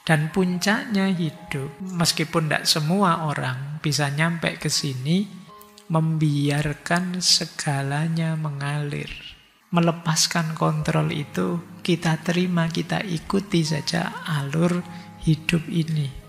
Dan puncaknya hidup, meskipun tidak semua orang bisa nyampe ke sini, membiarkan segalanya mengalir. Melepaskan kontrol itu, kita terima, kita ikuti saja alur hidup ini.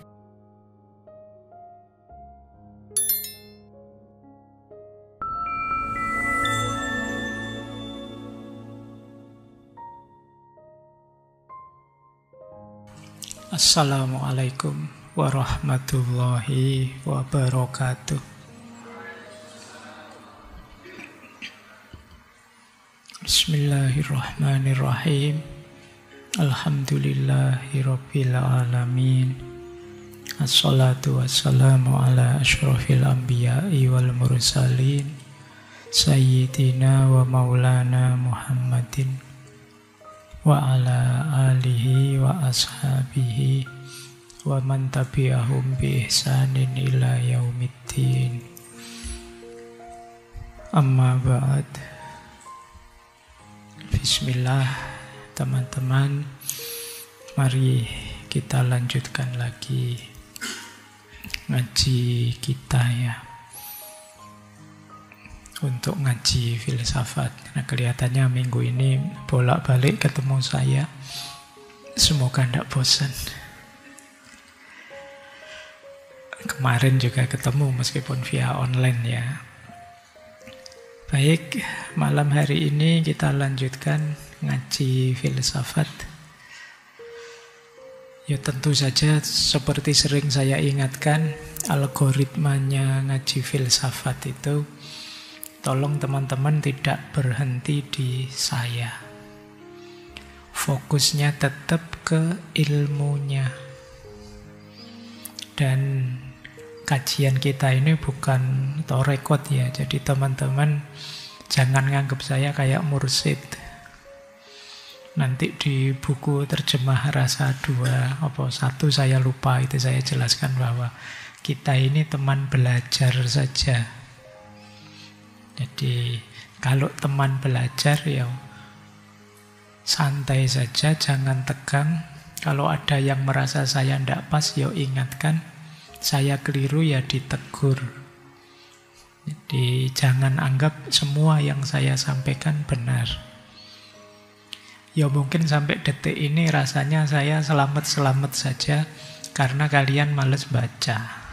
Assalamualaikum warahmatullahi wabarakatuh. Bismillahirrahmanirrahim. Alhamdulillahirabbil alamin. Assalatu wassalamu ala asyrafil anbiya'i wal mursalin sayyidina wa maulana Muhammadin wa ala alihi wa ashabihi wa man tabi'ahum bi ihsanin ila yaumiddin. Amma ba'd. Bismillah, teman-teman. Mari kita lanjutkan lagi ngaji kita ya. Untuk ngaji filsafat. Nah, kelihatannya minggu ini bolak-balik ketemu saya. Semoga tidak bosan. Kemarin juga ketemu meskipun via online ya. Baik, malam hari ini kita lanjutkan ngaji filsafat. Ya tentu saja seperti sering saya ingatkan, algoritmanya ngaji filsafat itu tolong teman-teman tidak berhenti di saya. Fokusnya tetap ke ilmunya. Dan kajian kita ini bukan torekot ya. Jadi teman-teman jangan nganggap saya kayak mursyid. Nanti di buku terjemah rasa 2, apa 1 saya lupa, itu saya jelaskan bahwa kita ini teman belajar saja. Jadi kalau teman belajar ya santai saja, jangan tegang. Kalau ada yang merasa saya tidak pas, ya ingatkan. Saya keliru ya ditegur. Jadi jangan anggap semua yang saya sampaikan benar. Ya mungkin sampai detik ini rasanya saya selamat-selamat saja karena kalian males baca.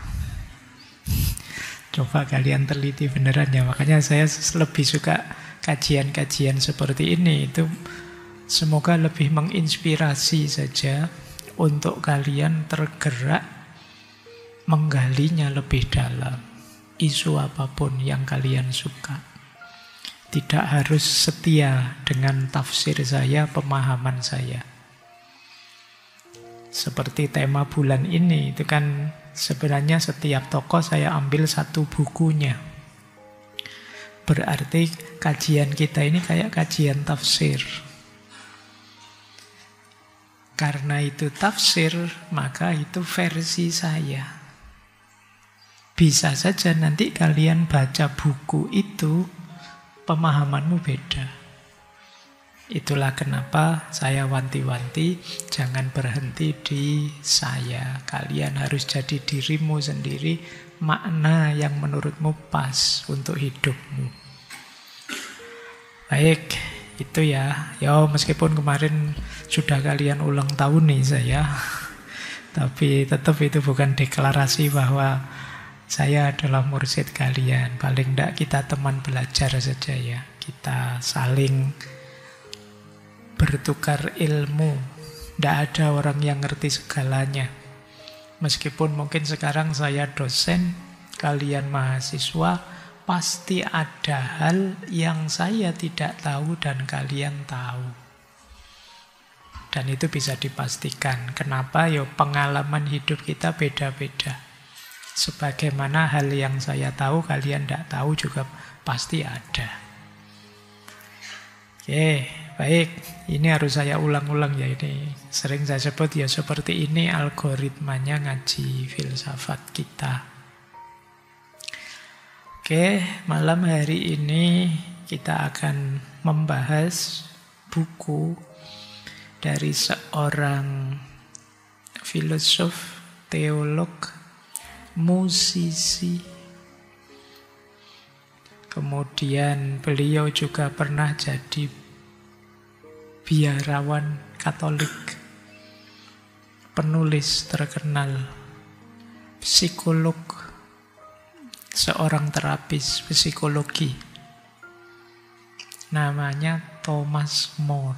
Coba kalian teliti beneran ya. Makanya saya lebih suka kajian-kajian seperti ini. Itu semoga lebih menginspirasi saja untuk kalian tergerak menggalinya lebih dalam. Isu apapun yang kalian suka. Tidak harus setia dengan tafsir saya, pemahaman saya. Seperti tema bulan ini, itu kan sebenarnya setiap tokoh saya ambil satu bukunya. Berarti kajian kita ini kayak kajian tafsir. Karena itu tafsir, maka itu versi saya. Bisa saja nanti kalian baca buku itu, pemahamanmu beda. Itulah kenapa saya wanti-wanti, jangan berhenti di saya. Kalian harus jadi dirimu sendiri, makna yang menurutmu pas untuk hidupmu. Baik, itu ya. Ya meskipun kemarin sudah kalian ulang tahun nih saya, tapi tetap itu bukan deklarasi bahwa saya adalah mursyid kalian. Paling tidak kita teman belajar saja ya. Kita saling bertukar ilmu. Tidak ada orang yang ngerti segalanya. Meskipun mungkin sekarang saya dosen, kalian mahasiswa, pasti ada hal yang saya tidak tahu dan kalian tahu. Dan itu bisa dipastikan. Kenapa? Ya pengalaman hidup kita beda-beda. Sebagaimana hal yang saya tahu, kalian tidak tahu juga pasti ada. Oke, baik. Ini harus saya ulang-ulang ya. Ini sering saya sebut ya, seperti ini algoritmanya ngaji filsafat kita. Oke, malam hari ini kita akan membahas buku dari seorang filosof, teolog, musisi. Kemudian beliau juga pernah jadi biarawan Katolik, penulis terkenal, psikolog, seorang terapis psikologi. Namanya Thomas More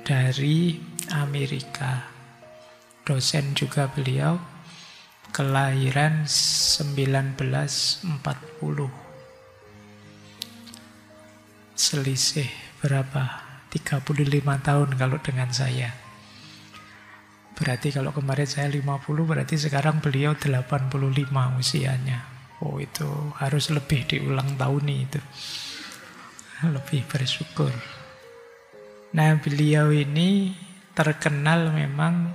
dari Amerika. Dosen juga beliau, kelahiran 1940. Selisih berapa? 35 tahun kalau dengan saya. Berarti kalau kemarin saya 50, berarti sekarang beliau 85 usianya. Oh, itu harus lebih diulang tahun itu. Lebih bersyukur. Nah, beliau ini terkenal memang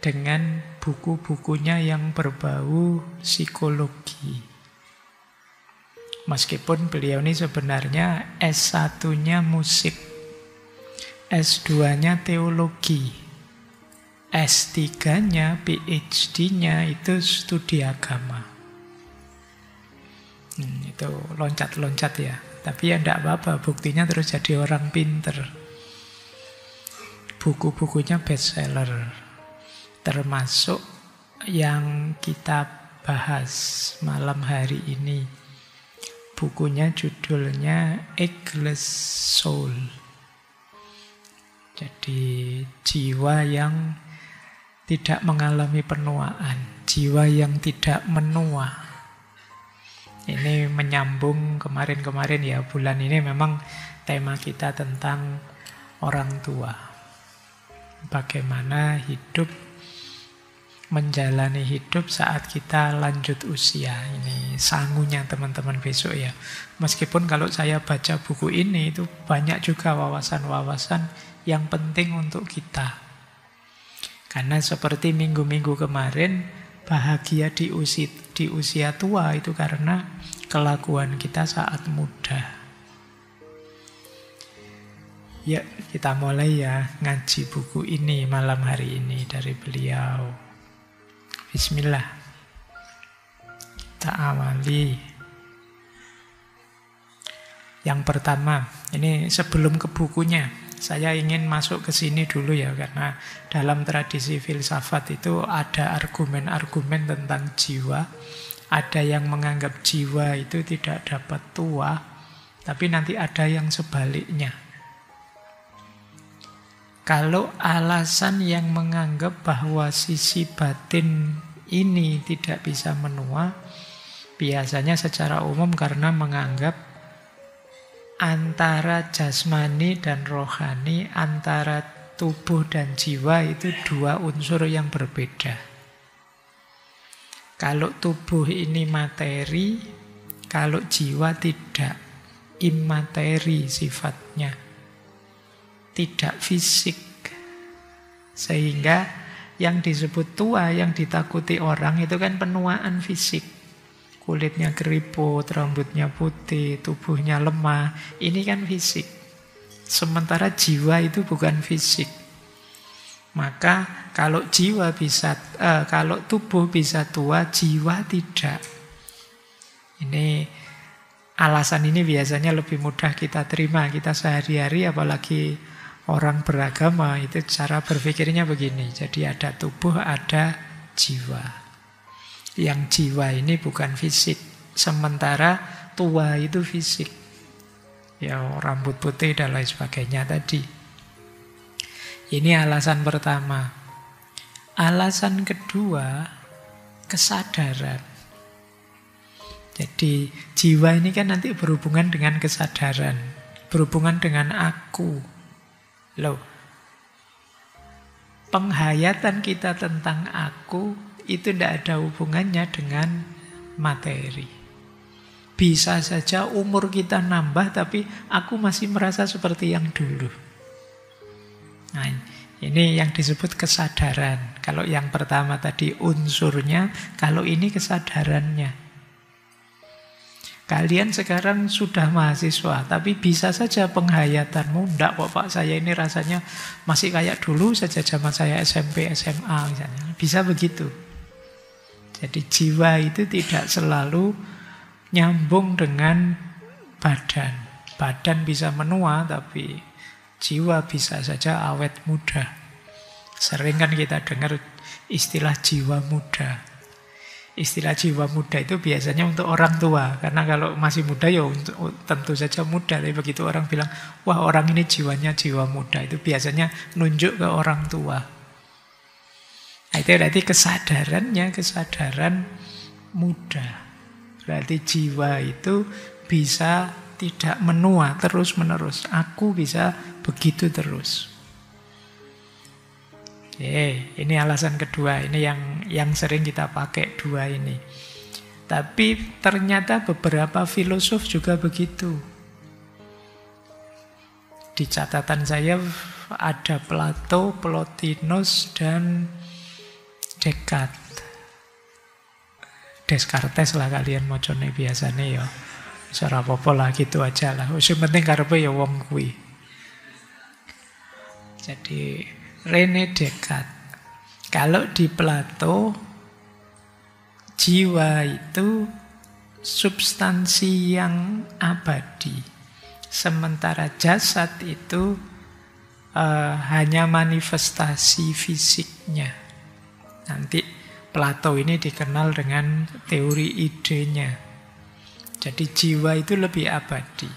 dengan buku-bukunya yang berbau psikologi. Meskipun beliau ini sebenarnya S1-nya musik, S2-nya teologi, S3-nya, PhD-nya itu studi agama. Itu loncat-loncat ya. Tapi ya enggak apa-apa, buktinya terus jadi orang pinter. Buku-bukunya bestseller. Termasuk yang kita bahas malam hari ini. Bukunya judulnya Eggless Soul. Jadi jiwa yang tidak mengalami penuaan, jiwa yang tidak menua. Ini menyambung kemarin-kemarin ya, bulan ini memang tema kita tentang orang tua. Bagaimana hidup, menjalani hidup saat kita lanjut usia. Ini sangunya teman-teman besok ya. Meskipun kalau saya baca buku ini itu banyak juga wawasan-wawasan yang penting untuk kita. Karena seperti minggu-minggu kemarin, bahagia di usia tua itu karena kelakuan kita saat muda. Ya, kita mulai ya ngaji buku ini malam hari ini dari beliau. Bismillah. Kita awali. Yang pertama, ini sebelum ke bukunya, saya ingin masuk ke sini dulu ya, karena dalam tradisi filsafat itu ada argumen-argumen tentang jiwa. Ada yang menganggap jiwa itu tidak dapat tua, tapi nanti ada yang sebaliknya. Kalau alasan yang menganggap bahwa sisi batin ini tidak bisa menua, biasanya secara umum karena menganggap antara jasmani dan rohani, antara tubuh dan jiwa itu dua unsur yang berbeda. Kalau tubuh ini materi, kalau jiwa tidak, immateri sifatnya, tidak fisik. Sehingga yang disebut tua, yang ditakuti orang itu kan penuaan fisik. Kulitnya keriput, rambutnya putih, tubuhnya lemah. Ini kan fisik. Sementara jiwa itu bukan fisik. Maka kalau kalau tubuh bisa tua, jiwa tidak. Ini alasan ini biasanya lebih mudah kita terima. Kita sehari-hari, apalagi orang beragama, itu cara berpikirnya begini. Jadi ada tubuh, ada jiwa. Yang jiwa ini bukan fisik. Sementara tua itu fisik. Ya, rambut putih dan lain sebagainya tadi. Ini alasan pertama. Alasan kedua, kesadaran. Jadi jiwa ini kan nanti berhubungan dengan kesadaran, berhubungan dengan aku. Loh, penghayatan kita tentang aku itu tidak ada hubungannya dengan materi. Bisa saja umur kita nambah, tapi aku masih merasa seperti yang dulu. Nah, ini yang disebut kesadaran. Kalau yang pertama tadi unsurnya, kalau ini kesadarannya. Kalian sekarang sudah mahasiswa, tapi bisa saja penghayatanmu, enggak kok Pak, saya ini rasanya masih kayak dulu saja zaman saya SMP, SMA misalnya. Bisa begitu. Jadi jiwa itu tidak selalu nyambung dengan badan. Badan bisa menua, tapi jiwa bisa saja awet muda. Sering kan kita dengar istilah jiwa muda. Istilah jiwa muda itu biasanya untuk orang tua. Karena kalau masih muda ya tentu saja muda. Tapi begitu orang bilang, wah orang ini jiwanya jiwa muda, itu biasanya nunjuk ke orang tua. Nah, itu berarti kesadarannya, kesadaran muda. Berarti jiwa itu bisa tidak menua terus-menerus. Aku bisa begitu terus. Ini alasan kedua. Ini yang sering kita pakai dua ini. Tapi ternyata beberapa filosof juga begitu. Di catatan saya ada Plato, Plotinus, dan Descartes. Descartes lah kalian mocone biasanya ya. Ora apa-apa lah gitu aja lah. Sing penting karepe ya wong kuwi. Jadi René Descartes. Kalau di Plato, jiwa itu substansi yang abadi. Sementara jasad itu hanya manifestasi fisiknya. Nanti Plato ini dikenal dengan teori idenya. Jadi jiwa itu lebih abadi.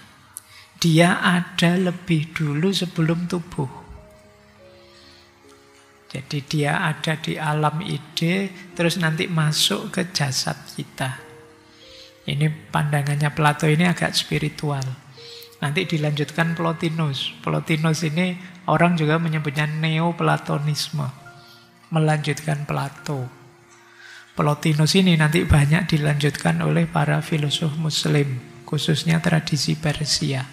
Dia ada lebih dulu sebelum tubuh. Jadi dia ada di alam ide, terus nanti masuk ke jasad kita. Ini pandangannya Plato ini agak spiritual. Nanti dilanjutkan Plotinus. Plotinus ini orang juga menyebutnya Neoplatonisme. Melanjutkan Plato. Plotinus ini nanti banyak dilanjutkan oleh para filosof Muslim, khususnya tradisi Persia.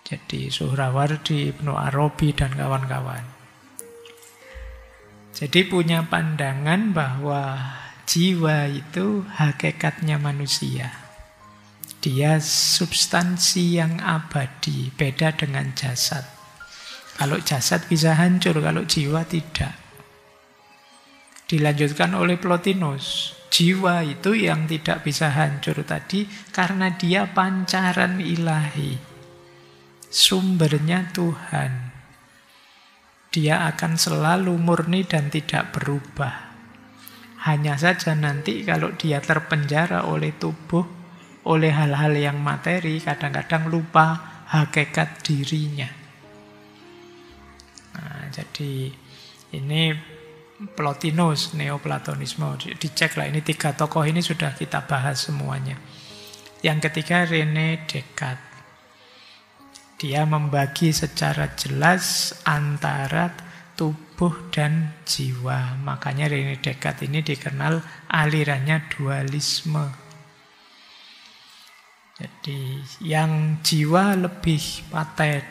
Jadi Suhrawardi, Ibnu Arabi, dan kawan-kawan. Jadi punya pandangan bahwa jiwa itu hakikatnya manusia. Dia substansi yang abadi, beda dengan jasad. Kalau jasad bisa hancur, kalau jiwa tidak. Dilanjutkan oleh Plotinus. Jiwa itu yang tidak bisa hancur tadi karena dia pancaran ilahi. Sumbernya Tuhan. Dia akan selalu murni dan tidak berubah. Hanya saja nanti kalau dia terpenjara oleh tubuh, oleh hal-hal yang materi, kadang-kadang lupa hakikat dirinya. Nah, jadi ini Plotinus, Neoplatonisme. Dicek lah, ini 3 tokoh ini sudah kita bahas semuanya. Yang ketiga René Descartes. Dia membagi secara jelas antara tubuh dan jiwa. Makanya René Descartes ini dikenal alirannya dualisme. Jadi yang jiwa lebih paten,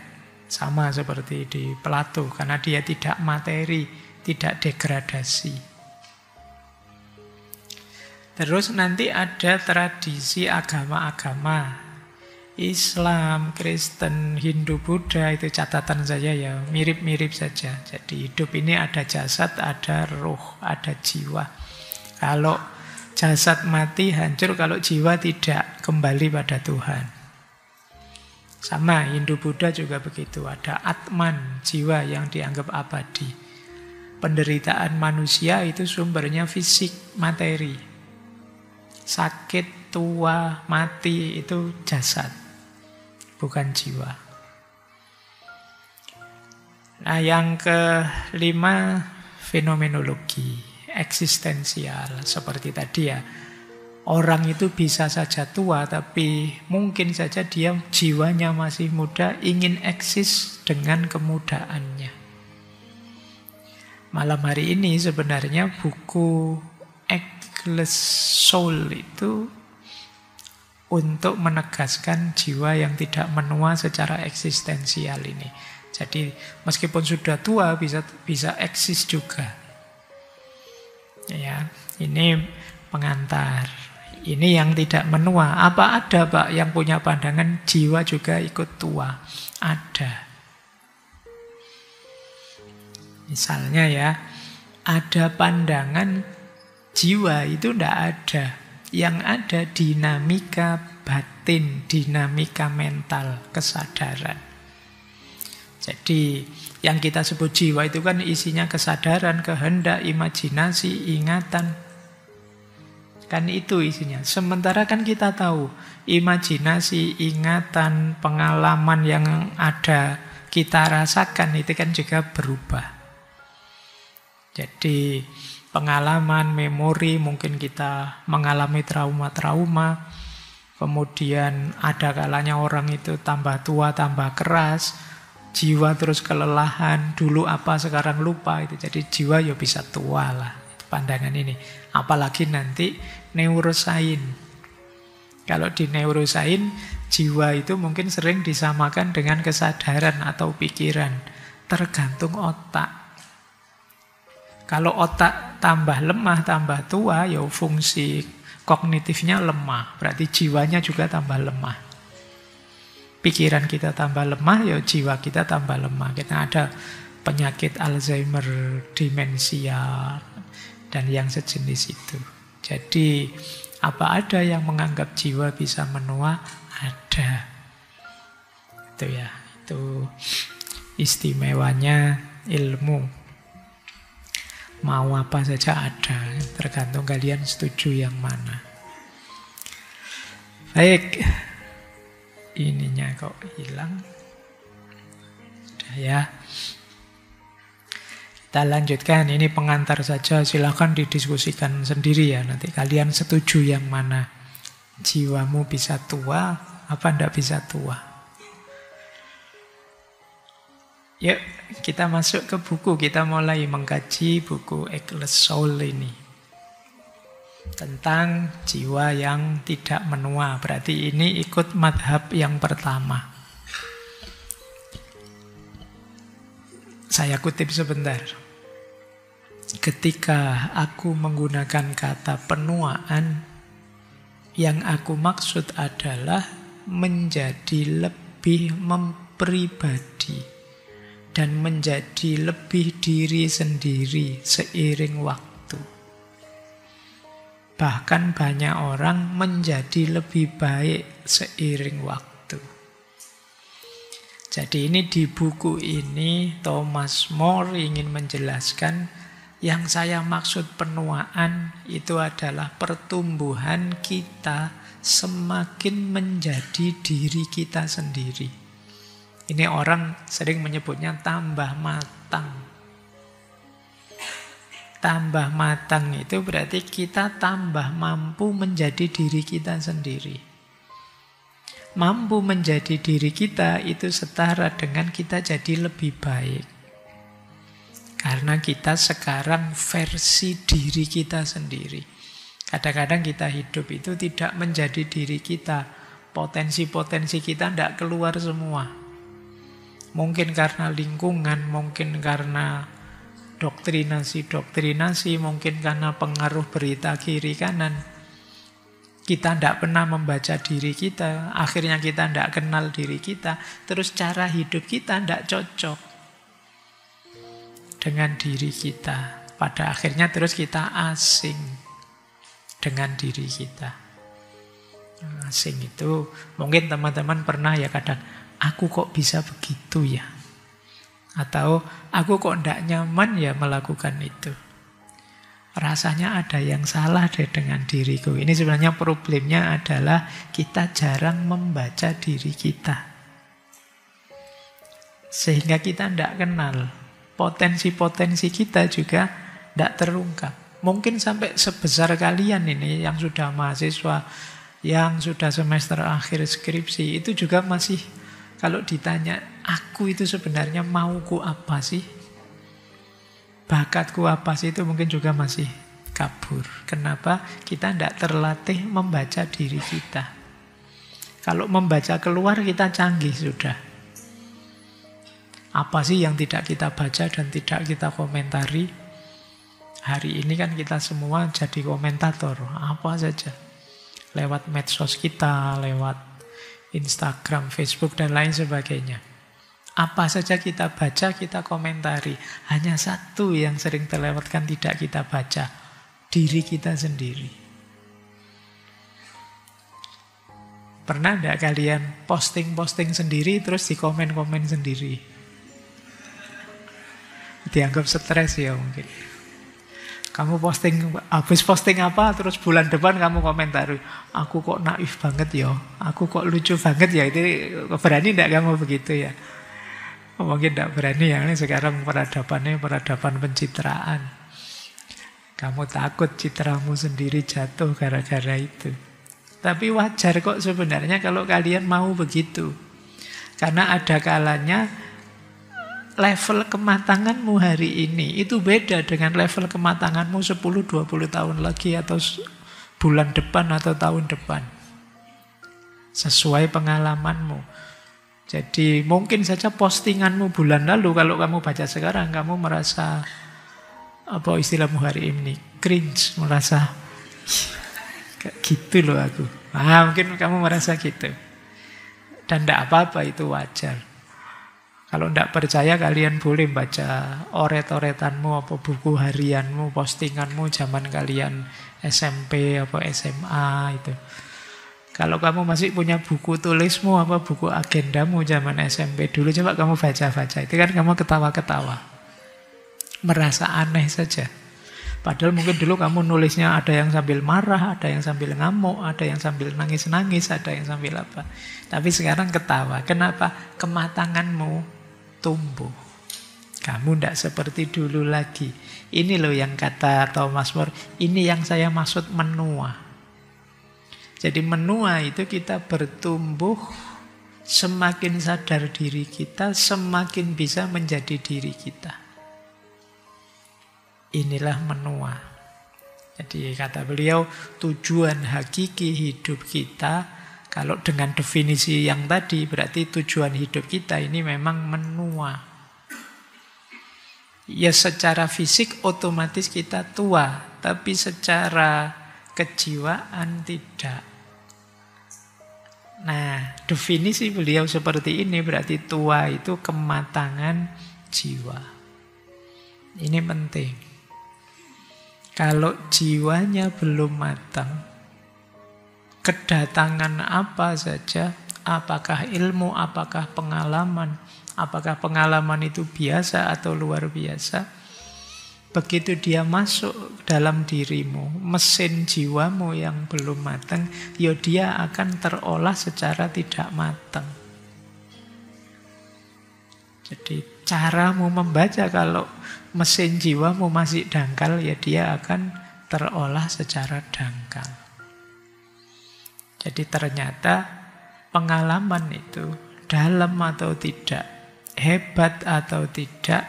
sama seperti di Plato, karena dia tidak materi, tidak degradasi. Terus nanti ada tradisi agama-agama. Islam, Kristen, Hindu, Buddha, itu catatan saya ya, mirip-mirip saja. Jadi hidup ini ada jasad, ada roh, ada jiwa. Kalau jasad mati, hancur, kalau jiwa tidak, kembali pada Tuhan. Sama, Hindu, Buddha juga begitu. Ada Atman, jiwa yang dianggap abadi. Penderitaan manusia itu sumbernya fisik, materi. Sakit, tua, mati, itu jasad, bukan jiwa. Nah, yang kelima, fenomenologi eksistensial. Seperti tadi ya, orang itu bisa saja tua, tapi mungkin saja dia jiwanya masih muda, ingin eksis dengan kemudaannya. Malam hari ini sebenarnya buku Eggless Soul itu untuk menegaskan jiwa yang tidak menua secara eksistensial ini. Jadi meskipun sudah tua bisa eksis juga. Ya, ini pengantar. Ini yang tidak menua. Apa ada Pak yang punya pandangan jiwa juga ikut tua? Ada. Misalnya ya, ada pandangan jiwa itu tidak ada. Yang ada dinamika batin, dinamika mental, kesadaran. Jadi yang kita sebut jiwa itu kan isinya kesadaran, kehendak, imajinasi, ingatan. Kan itu isinya. Sementara kan kita tahu imajinasi, ingatan, pengalaman yang ada kita rasakan itu kan juga berubah. Jadi pengalaman, memori, mungkin kita mengalami trauma-trauma. Kemudian ada kalanya orang itu tambah tua, tambah keras. Jiwa terus kelelahan. Dulu apa, sekarang lupa. Jadi jiwa ya bisa tua lah. Pandangan ini. Apalagi nanti neurosain. Kalau di neurosain, jiwa itu mungkin sering disamakan dengan kesadaran atau pikiran. Tergantung otak. Kalau otak tambah lemah, tambah tua, ya fungsi kognitifnya lemah. Berarti jiwanya juga tambah lemah. Pikiran kita tambah lemah, ya jiwa kita tambah lemah. Kita ada penyakit Alzheimer, demensia, dan yang sejenis itu. Jadi apa ada yang menganggap jiwa bisa menua? Ada. Itu ya, itu istimewanya ilmu. Mau apa saja ada, tergantung kalian setuju yang mana. Baik, ininya kok hilang. Sudah ya. Kita lanjutkan, ini pengantar saja, silakan didiskusikan sendiri ya. Nanti kalian setuju yang mana. Jiwamu bisa tua, apa enggak bisa tua. Yuk, kita masuk ke buku. Kita mulai mengkaji buku Egles Soul ini. Tentang jiwa yang tidak menua. Berarti ini ikut madhab yang pertama. Saya kutip sebentar. Ketika aku menggunakan kata penuaan, yang aku maksud adalah menjadi lebih mempribadi dan menjadi lebih diri sendiri seiring waktu. Bahkan banyak orang menjadi lebih baik seiring waktu. Jadi ini di buku ini Thomas More ingin menjelaskan yang saya maksud penuaan itu adalah pertumbuhan kita semakin menjadi diri kita sendiri. Ini orang sering menyebutnya tambah matang. Tambah matang itu berarti kita tambah mampu menjadi diri kita sendiri. Mampu menjadi diri kita itu setara dengan kita jadi lebih baik. Karena kita sekarang versi diri kita sendiri. Kadang-kadang kita hidup itu tidak menjadi diri kita. Potensi-potensi kita tidak keluar semua. Mungkin karena lingkungan, mungkin karena doktrinasi, mungkin karena pengaruh berita kiri kanan. Kita tidak pernah membaca diri kita, akhirnya kita tidak kenal diri kita, terus cara hidup kita tidak cocok dengan diri kita. Pada akhirnya terus kita asing dengan diri kita. Asing itu mungkin teman-teman pernah ya kadang, aku kok bisa begitu ya? Atau aku kok tidak nyaman ya melakukan itu? Rasanya ada yang salah deh dengan diriku. Ini sebenarnya problemnya adalah kita jarang membaca diri kita. Sehingga kita tidak kenal. Potensi-potensi kita juga tidak terungkap. Mungkin sampai sebesar kalian ini yang sudah mahasiswa, yang sudah semester akhir skripsi, itu juga masih kalau ditanya, aku itu sebenarnya mauku apa sih? Bakatku apa sih? Itu mungkin juga masih kabur. Kenapa? Kita tidak terlatih membaca diri kita. Kalau membaca keluar kita canggih sudah. Apa sih yang tidak kita baca dan tidak kita komentari? Hari ini kan kita semua jadi komentator. Apa saja. lewat medsos kita, lewat Instagram, Facebook, dan lain sebagainya. Apa saja kita baca, kita komentari. Hanya satu yang sering terlewatkan tidak kita baca, diri kita sendiri. Pernah tidak kalian posting-posting sendiri terus di komen-komen sendiri? Dianggap stres ya mungkin. Kamu habis posting apa, terus bulan depan kamu komentari, aku kok naif banget ya, aku kok lucu banget ya. Itu berani tidak kamu begitu ya? Mungkin tidak berani ya, ini sekarang peradabannya peradaban pencitraan. Kamu takut citramu sendiri jatuh gara-gara itu. Tapi wajar kok sebenarnya kalau kalian mau begitu. Karena ada kalanya level kematanganmu hari ini itu beda dengan level kematanganmu 10-20 tahun lagi, atau bulan depan atau tahun depan. Sesuai pengalamanmu. Jadi mungkin saja postinganmu bulan lalu, kalau kamu baca sekarang, kamu merasa, apa istilahmu hari ini, cringe, merasa kayak gitu loh aku. Mungkin kamu merasa gitu. Dan tidak apa-apa, itu wajar. Kalau tidak percaya, kalian boleh baca oret-oretanmu, apa buku harianmu, postinganmu zaman kalian SMP atau SMA itu. Kalau kamu masih punya buku tulismu, apa buku agendamu zaman SMP dulu, coba kamu baca-baca. Itu kan kamu ketawa-ketawa. Merasa aneh saja. Padahal mungkin dulu kamu nulisnya ada yang sambil marah, ada yang sambil ngamuk, ada yang sambil nangis-nangis, ada yang sambil apa. Tapi sekarang ketawa. Kenapa? Kematanganmu tumbuh. Kamu tidak seperti dulu lagi. Ini loh yang kata Thomas More, ini yang saya maksud menua. Jadi menua itu kita bertumbuh, semakin sadar diri kita, semakin bisa menjadi diri kita. Inilah menua. Jadi kata beliau, tujuan hakiki hidup kita, kalau dengan definisi yang tadi, berarti tujuan hidup kita ini memang menua. Ya secara fisik otomatis kita tua, tapi secara kejiwaan tidak. Nah, definisi beliau seperti ini, berarti tua itu kematangan jiwa. Ini penting. Kalau jiwanya belum matang, kedatangan apa saja, apakah ilmu, apakah pengalaman itu biasa atau luar biasa, begitu dia masuk dalam dirimu, mesin jiwamu yang belum matang, ya dia akan terolah secara tidak matang. Jadi caramu membaca kalau mesin jiwamu masih dangkal, ya dia akan terolah secara dangkal. Jadi ternyata pengalaman itu dalam atau tidak, hebat atau tidak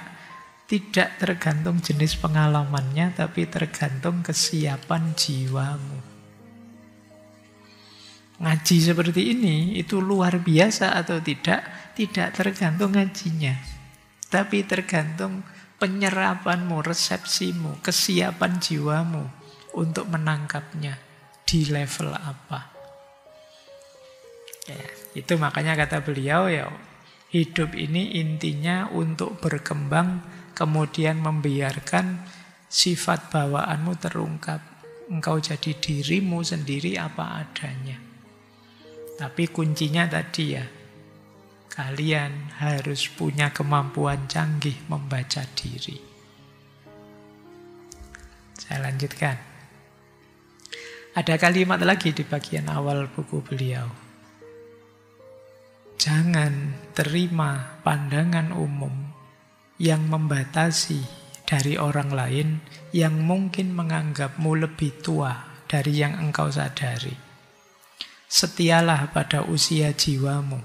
tergantung jenis pengalamannya, tapi tergantung kesiapan jiwamu. Ngaji seperti ini, itu luar biasa atau tidak tergantung ngajinya. Tapi tergantung penyerapanmu, resepsimu, kesiapan jiwamu untuk menangkapnya di level apa. Ya, itu makanya kata beliau, ya hidup ini intinya untuk berkembang, kemudian membiarkan sifat bawaanmu terungkap. Engkau jadi dirimu sendiri apa adanya. Tapi kuncinya tadi ya, kalian harus punya kemampuan canggih membaca diri. Saya lanjutkan. Ada kalimat lagi di bagian awal buku beliau. Jangan terima pandangan umum yang membatasi dari orang lain yang mungkin menganggapmu lebih tua dari yang engkau sadari. Setialah pada usia jiwamu,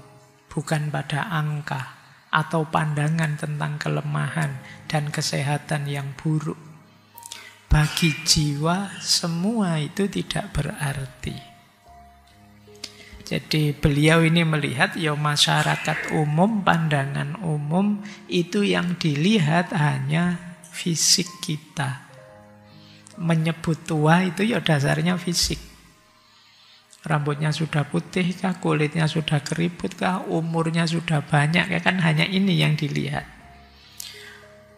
bukan pada angka atau pandangan tentang kelemahan dan kesehatan yang buruk. Bagi jiwa, semua itu tidak berarti. Jadi beliau ini melihat ya masyarakat umum, pandangan umum itu yang dilihat hanya fisik kita. Menyebut tua itu ya dasarnya fisik. Rambutnya sudah putih kah, kulitnya sudah keriput kah, umurnya sudah banyak kah, kan hanya ini yang dilihat.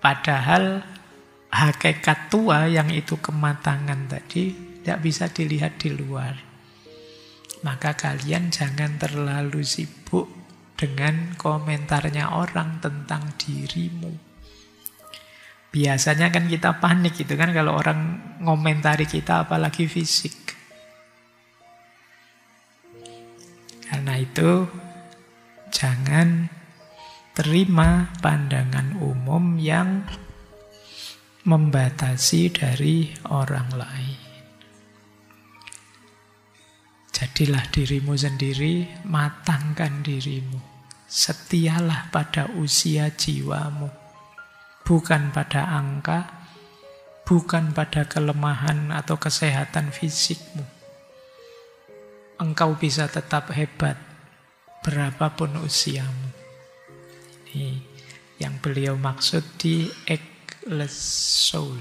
Padahal hakikat tua yang itu kematangan tadi tidak bisa dilihat di luar. Maka kalian jangan terlalu sibuk dengan komentarnya orang tentang dirimu. Biasanya kan kita panik gitu kan kalau orang ngomentari kita, apalagi fisik. Karena itu jangan terima pandangan umum yang membatasi dari orang lain. Jadilah dirimu sendiri, matangkan dirimu. Setialah pada usia jiwamu. Bukan pada angka, bukan pada kelemahan atau kesehatan fisikmu. Engkau bisa tetap hebat berapapun usiamu. Ini yang beliau maksud di Eggless Soul.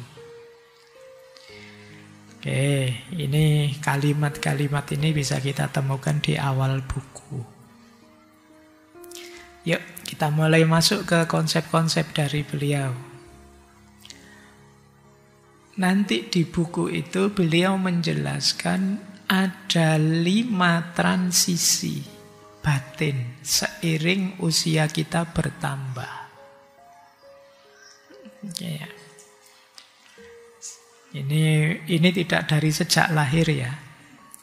Oke, ini kalimat-kalimat ini bisa kita temukan di awal buku. Yuk, kita mulai masuk ke konsep-konsep dari beliau. Nanti di buku itu beliau menjelaskan ada 5 transisi batin seiring usia kita bertambah. Ya. Ini tidak dari sejak lahir ya,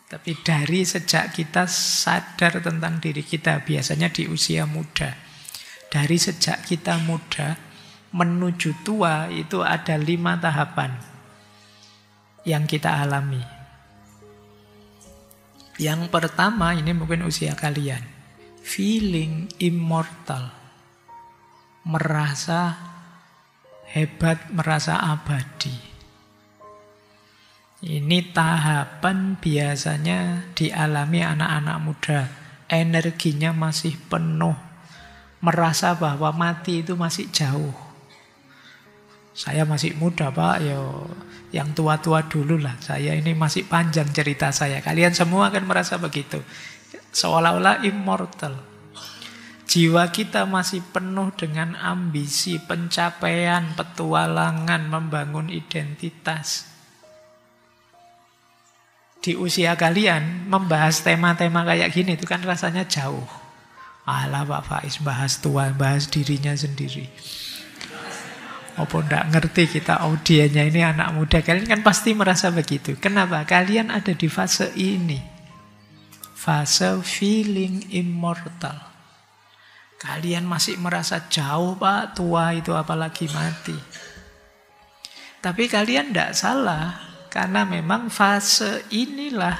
tapi dari sejak kita sadar tentang diri kita, biasanya di usia muda. Dari sejak kita muda menuju tua itu ada 5 tahapan yang kita alami. Yang pertama, ini mungkin usia kalian, feeling immortal. Merasa hebat, merasa abadi. Ini tahapan biasanya dialami anak-anak muda. Energinya masih penuh. Merasa bahwa mati itu masih jauh. Saya masih muda Pak, yang tua-tua dulu lah. Saya ini masih panjang cerita saya. Kalian semua akan merasa begitu. Seolah-olah immortal. Jiwa kita masih penuh dengan ambisi, pencapaian, petualangan, membangun identitas. Di usia kalian, membahas tema-tema kayak gini itu kan rasanya jauh. Alah Pak Faiz, bahas tua, bahas dirinya sendiri. Apa ndak ngerti kita audiennya ini anak muda. Kalian kan pasti merasa begitu. Kenapa? Kalian ada di fase ini. Fase feeling immortal. Kalian masih merasa jauh Pak, tua itu apalagi mati. Tapi kalian ndak salah. Karena memang fase inilah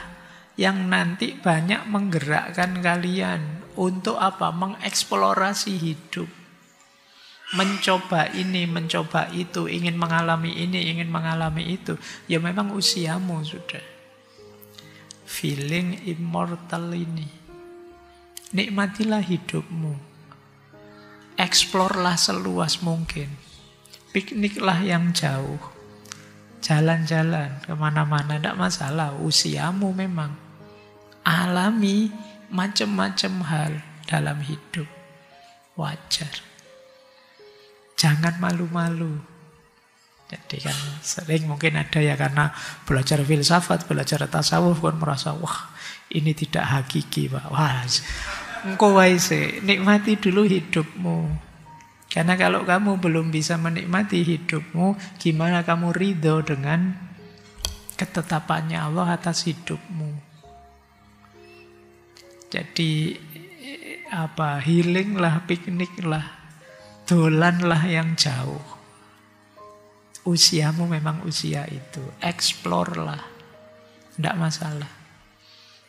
yang nanti banyak menggerakkan kalian. Untuk apa? Mengeksplorasi hidup. Mencoba ini, mencoba itu, ingin mengalami ini, ingin mengalami itu. Ya memang usiamu sudah. Feeling immortal ini. Nikmatilah hidupmu. Eksplorlah seluas mungkin. Pikniklah yang jauh. Jalan-jalan kemana-mana, tidak masalah. Usiamu memang. Alami macam-macam hal dalam hidup. Wajar. Jangan malu-malu. Jadi kan sering mungkin ada ya karena belajar filsafat, belajar tasawuf kan merasa wah ini tidak hakiki Pak. Wah, engkau wae nikmati dulu hidupmu. Karena kalau kamu belum bisa menikmati hidupmu, gimana kamu ridho dengan ketetapannya Allah atas hidupmu? Jadi healing lah, piknik lah. Dolanlah yang jauh. Usiamu memang usia itu. Explore lah. Tidak masalah.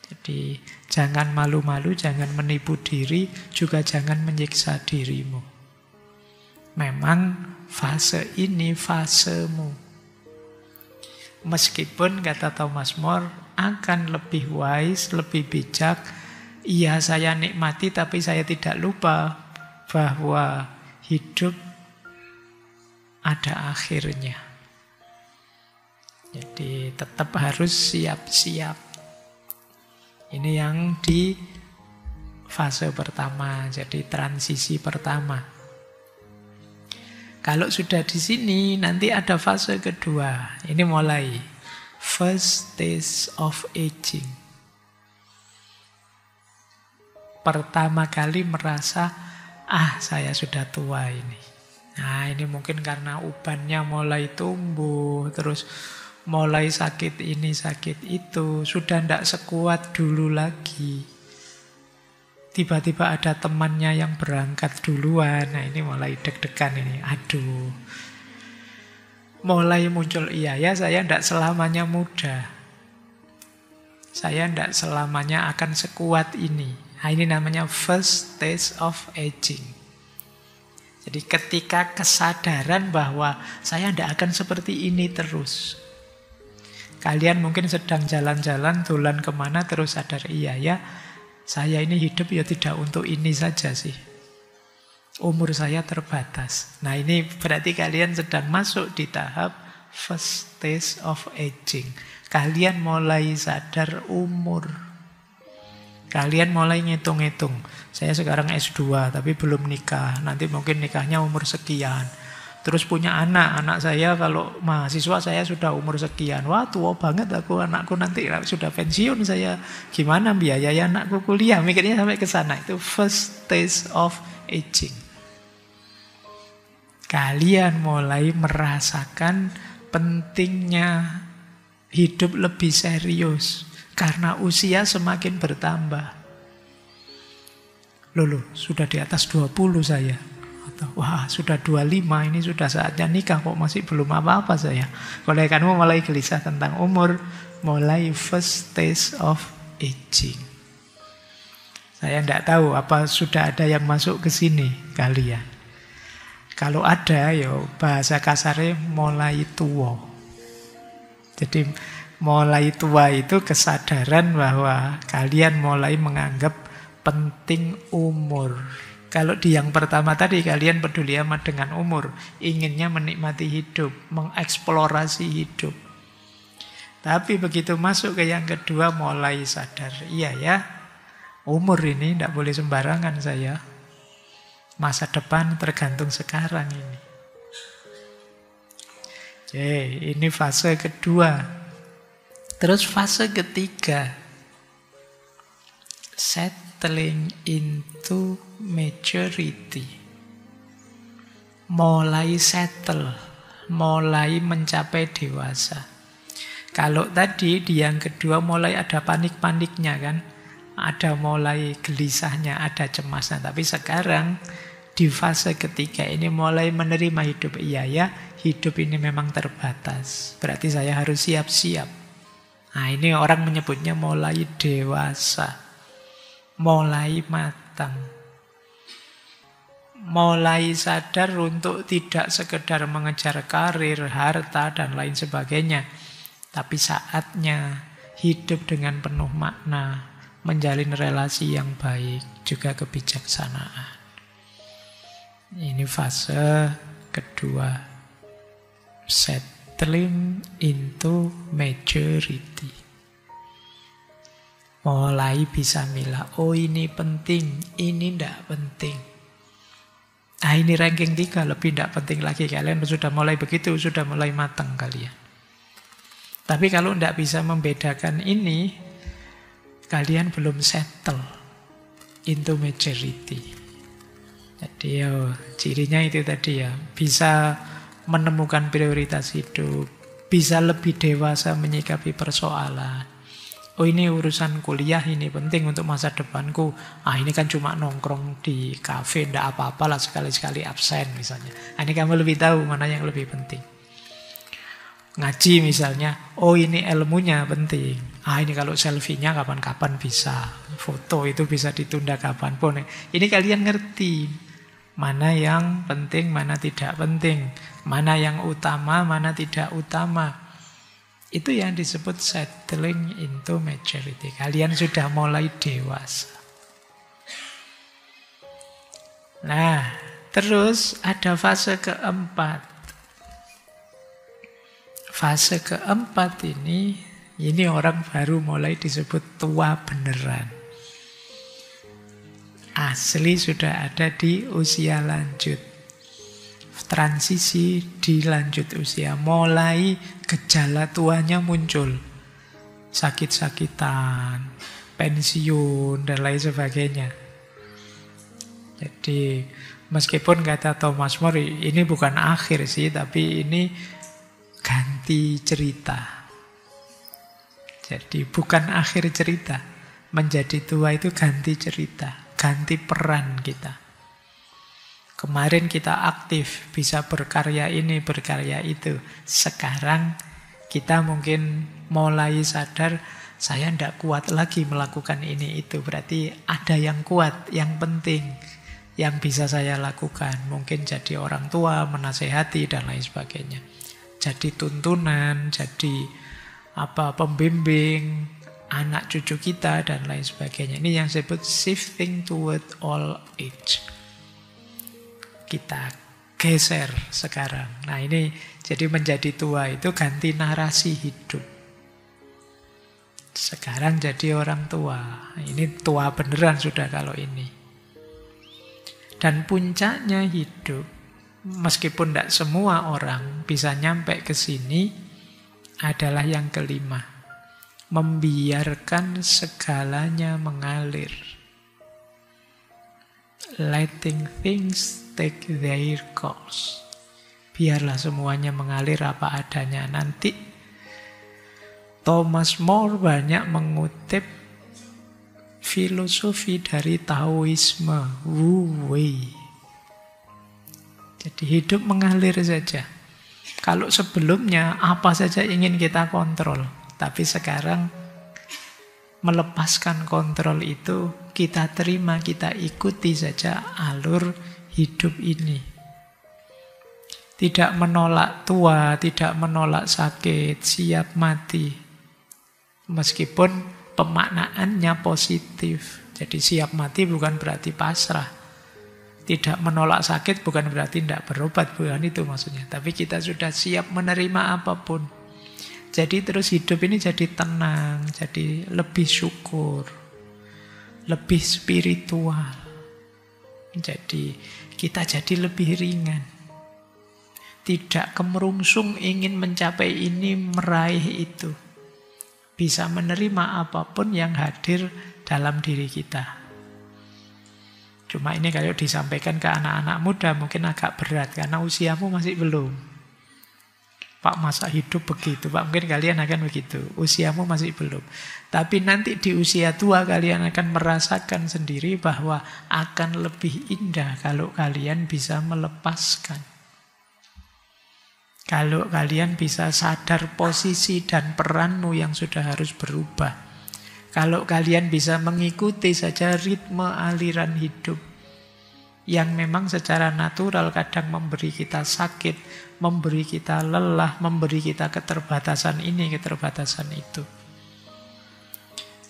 Jadi jangan malu-malu, jangan menipu diri, juga jangan menyiksa dirimu. Memang fase ini fasemu. Meskipun kata Thomas More akan lebih wise, lebih bijak. Iya saya nikmati tapi saya tidak lupa bahwa hidup ada akhirnya. Jadi tetap harus siap-siap. Ini yang di fase pertama, jadi transisi pertama. Kalau sudah di sini, nanti ada fase kedua. Ini mulai first stage of aging. Pertama kali merasa, saya sudah tua ini. Nah, ini mungkin karena ubannya mulai tumbuh, terus mulai sakit ini, sakit itu. Sudah tidak sekuat dulu lagi. Tiba-tiba ada temannya yang berangkat duluan. Nah, ini mulai deg-degan ini. Aduh. Mulai muncul, iya ya, saya tidak selamanya muda. Saya tidak selamanya akan sekuat ini. Nah, ini namanya first stage of aging. Jadi ketika kesadaran bahwa saya tidak akan seperti ini terus. Kalian mungkin sedang jalan-jalan, dolan kemana, terus sadar, iya ya, saya ini hidup ya tidak untuk ini saja sih. Umur saya terbatas. Nah, ini berarti kalian sedang masuk di tahap first stage of aging. Kalian mulai sadar umur. Kalian mulai ngitung-ngitung. Saya sekarang S2 tapi belum nikah. Nanti mungkin nikahnya umur sekian. Terus punya anak saya kalau mahasiswa saya sudah umur sekian. Wah, tua banget anakku nanti sudah pensiun saya. Gimana biayai anakku kuliah? Mikirnya sampai ke sana. Itu first stage of aging. Kalian mulai merasakan pentingnya hidup lebih serius. Karena usia semakin bertambah. Loh, sudah di atas 20 saya. Wah, sudah 25, ini sudah saatnya nikah, kok masih belum apa-apa saya. Kalau kamu mulai gelisah tentang umur, mulai first stage of aging. Saya tidak tahu apa sudah ada yang masuk ke sini kalian. Kalau ada, ya bahasa kasarnya mulai tua. Jadi mulai tua itu kesadaran bahwa kalian mulai menganggap penting umur. Kalau di yang pertama tadi kalian peduli amat dengan umur, inginnya menikmati hidup, mengeksplorasi hidup. Tapi begitu masuk ke yang kedua mulai sadar, iya ya, umur ini tidak boleh sembarangan saya. Masa depan tergantung sekarang ini. Oke, ini fase kedua. Terus fase ketiga, settling into maturity. Mulai settle, mulai mencapai dewasa. Kalau tadi di yang kedua mulai ada panik-paniknya kan, ada mulai gelisahnya, ada cemasnya. Tapi sekarang di fase ketiga ini mulai menerima hidup. Iya ya, hidup ini memang terbatas. Berarti saya harus siap-siap. Nah, ini orang menyebutnya mulai dewasa, mulai matang, mulai sadar untuk tidak sekedar mengejar karir, harta, dan lain sebagainya. Tapi saatnya hidup dengan penuh makna, menjalin relasi yang baik, juga kebijaksanaan. Ini fase kedua, settling into maturity. Mulai bisa milah, oh ini penting, ini tidak penting. Nah, ini ranking 3, lebih tidak penting lagi. Kalian sudah mulai begitu, sudah mulai matang kalian. Tapi kalau tidak bisa membedakan ini, kalian belum settle into maturity. Jadi cirinya itu tadi ya, bisa menemukan prioritas hidup, bisa lebih dewasa menyikapi persoalan. Oh, ini urusan kuliah, ini penting untuk masa depanku. Ini kan cuma nongkrong di kafe, ndak apa-apa lah, sekali-sekali absen misalnya. Ini kamu lebih tahu mana yang lebih penting. Ngaji misalnya, oh ini ilmunya penting. Ini kalau selfie-nya kapan-kapan bisa. Foto itu bisa ditunda kapanpun. Ini kalian ngerti mana yang penting, mana tidak penting. Mana yang utama, mana tidak utama. Itu yang disebut settling into maturity. Kalian sudah mulai dewasa. Nah, terus ada fase keempat. Fase keempat ini Ini orang baru mulai disebut tua beneran. Asli sudah ada di usia lanjut. Transisi di lanjut usia. Mulai gejala tuanya muncul. Sakit-sakitan, pensiun, dan lain sebagainya. Jadi meskipun kata Thomas More ini bukan akhir sih, tapi ini ganti cerita. Jadi bukan akhir cerita. Menjadi tua itu ganti cerita, ganti peran kita. Kemarin kita aktif, bisa berkarya ini, berkarya itu. Sekarang kita mungkin mulai sadar, saya tidak kuat lagi melakukan ini itu. Berarti ada yang kuat, yang penting, yang bisa saya lakukan. Mungkin jadi orang tua, menasehati, dan lain sebagainya. Jadi tuntunan, jadi pembimbing anak cucu kita, dan lain sebagainya. Ini yang disebut shifting toward old age. Kita geser sekarang. Nah ini jadi menjadi tua itu ganti narasi hidup. Sekarang jadi orang tua. Ini tua beneran sudah kalau ini. Dan puncaknya hidup, meskipun tidak semua orang bisa nyampe ke sini, adalah yang kelima. Membiarkan segalanya mengalir. Letting things take their course. Biarlah semuanya mengalir apa adanya. Nanti Thomas More banyak mengutip filosofi dari Taoisme, Wu Wei. Jadi hidup mengalir saja. Kalau sebelumnya apa saja ingin kita kontrol, tapi sekarang melepaskan kontrol itu, kita terima, kita ikuti saja alur hidup ini. Tidak menolak tua, tidak menolak sakit, siap mati. Meskipun pemaknaannya positif. Jadi siap mati bukan berarti pasrah. Tidak menolak sakit bukan berarti tidak berobat, bukan itu maksudnya. Tapi kita sudah siap menerima apapun. Jadi terus hidup ini jadi tenang, jadi lebih syukur, lebih spiritual. Jadi kita jadi lebih ringan. Tidak kemerungsung ingin mencapai ini, meraih itu. Bisa menerima apapun yang hadir dalam diri kita. Cuma ini kalau disampaikan ke anak-anak muda mungkin agak berat karena usiamu masih belum. Pak, masa hidup begitu? Pak, mungkin kalian akan begitu. Usiamu masih belum. Tapi nanti di usia tua kalian akan merasakan sendiri bahwa akan lebih indah kalau kalian bisa melepaskan. Kalau kalian bisa sadar posisi dan peranmu yang sudah harus berubah. Kalau kalian bisa mengikuti saja ritme aliran hidup yang memang secara natural kadang memberi kita sakit, memberi kita lelah, memberi kita keterbatasan ini, keterbatasan itu.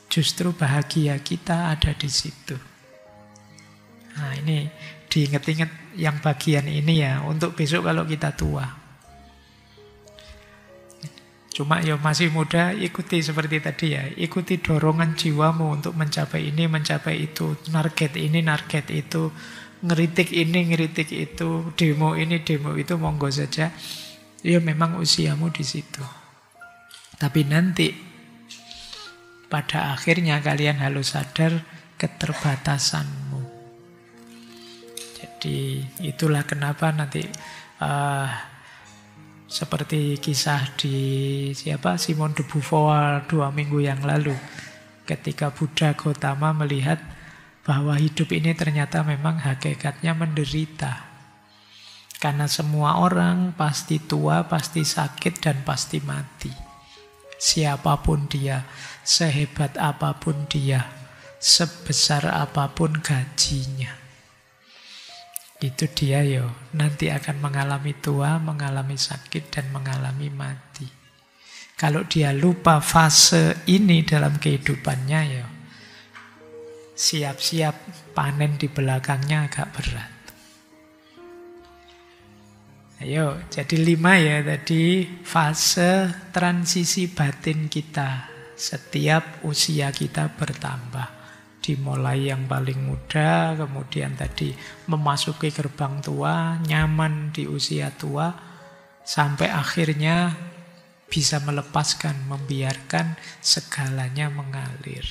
Justru bahagia kita ada di situ. Nah ini diingat-ingat yang bagian ini ya, untuk besok kalau kita tua. Cuma ya masih muda, ikuti seperti tadi ya, ikuti dorongan jiwamu untuk mencapai ini, mencapai itu, target ini, target itu, ngeritik ini, ngeritik itu, demo ini, demo itu, monggo saja. Ya memang usiamu di situ. Tapi nanti pada akhirnya kalian harus sadar keterbatasanmu. Jadi itulah kenapa nanti seperti kisah di Simone de Beauvoir 2 minggu yang lalu, ketika Buddha Gautama melihat bahwa hidup ini ternyata memang hakikatnya menderita. Karena semua orang pasti tua, pasti sakit, dan pasti mati. Siapapun dia, sehebat apapun dia, sebesar apapun gajinya. Itu dia nanti akan mengalami tua, mengalami sakit, dan mengalami mati. Kalau dia lupa fase ini dalam kehidupannya siap-siap panen di belakangnya agak berat. Ayo, jadi 5 ya tadi fase transisi batin kita. Setiap usia kita bertambah. Dimulai yang paling muda, kemudian tadi memasuki gerbang tua, nyaman di usia tua, sampai akhirnya bisa melepaskan, membiarkan segalanya mengalir.